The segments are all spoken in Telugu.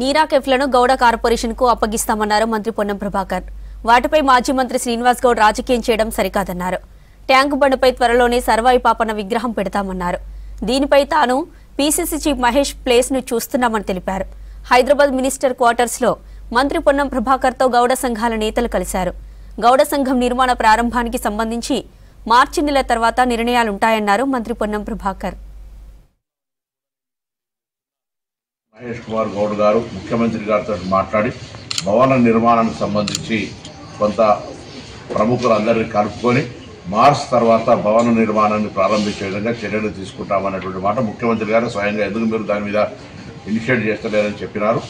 నీరా కెఫ్లను గౌడ కార్పొరేషన్కు అప్పగిస్తామన్నారు మంత్రి పొన్నం ప్రభాకర్. వాటిపై మాజీ మంత్రి శ్రీనివాస్ గౌడ్ రాజకీయం చేయడం సరికాదన్నారు. ట్యాంకు బండపై త్వరలోనే సర్వాయి పాపన్న విగ్రహం పెడతామన్నారు. దీనిపై తాను పీసీసీ చీఫ్ మహేష్ ప్లేస్ ను చూస్తున్నామని తెలిపారు. హైదరాబాద్ మినిస్టర్ క్వార్టర్స్ లో మంత్రి పొన్నం ప్రభాకర్ తో గౌడ సంఘాల నేతలు కలిశారు. గౌడ సంఘం నిర్మాణ ప్రారంభానికి సంబంధించి మార్చి నెల తర్వాత నిర్ణయాలుంటాయన్నారు మంత్రి పొన్నం ప్రభాకర్. మహేష్ కుమార్ గౌడ్ గారు ముఖ్యమంత్రి గారితో మాట్లాడి భవన నిర్మాణానికి సంబంధించి కొంత ప్రముఖులందరినీ కలుపుకొని మార్చ్ తర్వాత భవన నిర్మాణాన్ని ప్రారంభించే విధంగా చర్యలు తీసుకుంటామనేటువంటి మాట ముఖ్యమంత్రి గారు స్వయంగా ఎందుకు మీరు దాని మీద ఇనిషియేట్ చేస్తలేరని చెప్పినారు.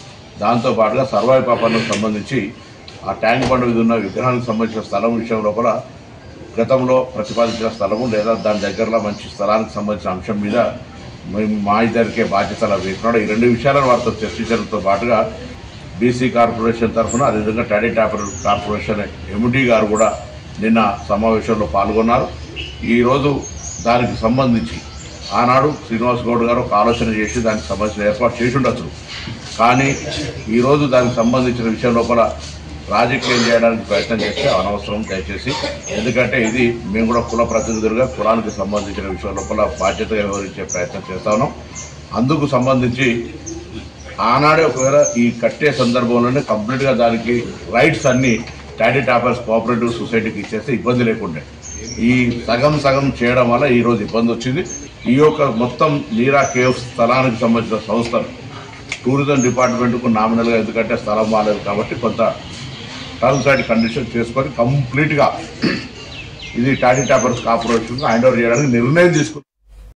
దాంతోపాటుగా సర్వాయి పాపన్నకు సంబంధించి ఆ ట్యాంక్ బండ్ మీద ఉన్న విగ్రహానికి సంబంధించిన స్థలం విషయం లోపల గతంలో ప్రతిపాదించిన స్థలము లేదా దాని దగ్గరలో మంచి స్థలానికి సంబంధించిన అంశం మీద మేము మా ఇద్దరికే బాధ్యతలు వేస్తున్నాడు. ఈ రెండు విషయాలను వారితో చర్చించడంతో పాటుగా బీసీ కార్పొరేషన్ తరఫున అదేవిధంగా టాడీ ట్యాపర్ కార్పొరేషన్ ఎండీ గారు కూడా నిన్న సమావేశంలో పాల్గొన్నారు. ఈరోజు దానికి సంబంధించి ఆనాడు శ్రీనివాస్ గౌడ్ గారు ఒక ఆలోచన చేసి దానికి సంబంధించిన ఏర్పాటు చేసి ఉండొచ్చు. కానీ ఈరోజు దానికి సంబంధించిన విషయం లోపల రాజకీయం చేయడానికి ప్రయత్నం చేస్తే అనవసరం దయచేసి. ఎందుకంటే ఇది మేము కూడా కుల ప్రతినిధులుగా కులానికి సంబంధించిన విషయం లోపల బాధ్యతగా వ్యవహరించే ప్రయత్నం చేస్తా ఉన్నాం. అందుకు సంబంధించి ఆనాడే ఒకవేళ ఈ కట్టే సందర్భంలోనే కంప్లీట్గా దానికి రైట్స్ అన్నీ టాడీ టాపర్స్ కోఆపరేటివ్ సొసైటీకి ఇచ్చేస్తే ఇబ్బంది లేకుండే. ఈ సగం చేయడం వల్ల ఈరోజు ఇబ్బంది వచ్చింది. ఈ యొక్క మొత్తం నీరా కేవ్స్ స్థలానికి సంబంధించిన సంస్థలు టూరిజం డిపార్ట్మెంట్కు నామినల్గా ఎందుకంటే స్థలం బాగాలేదు కాబట్టి కొంత టర్మ్స్ అండ్ కండిషన్ చేసుకొని కంప్లీట్గా ఇది toddy toppers corporation hand over చేయడానికి నిర్ణయం తీసుకుంది.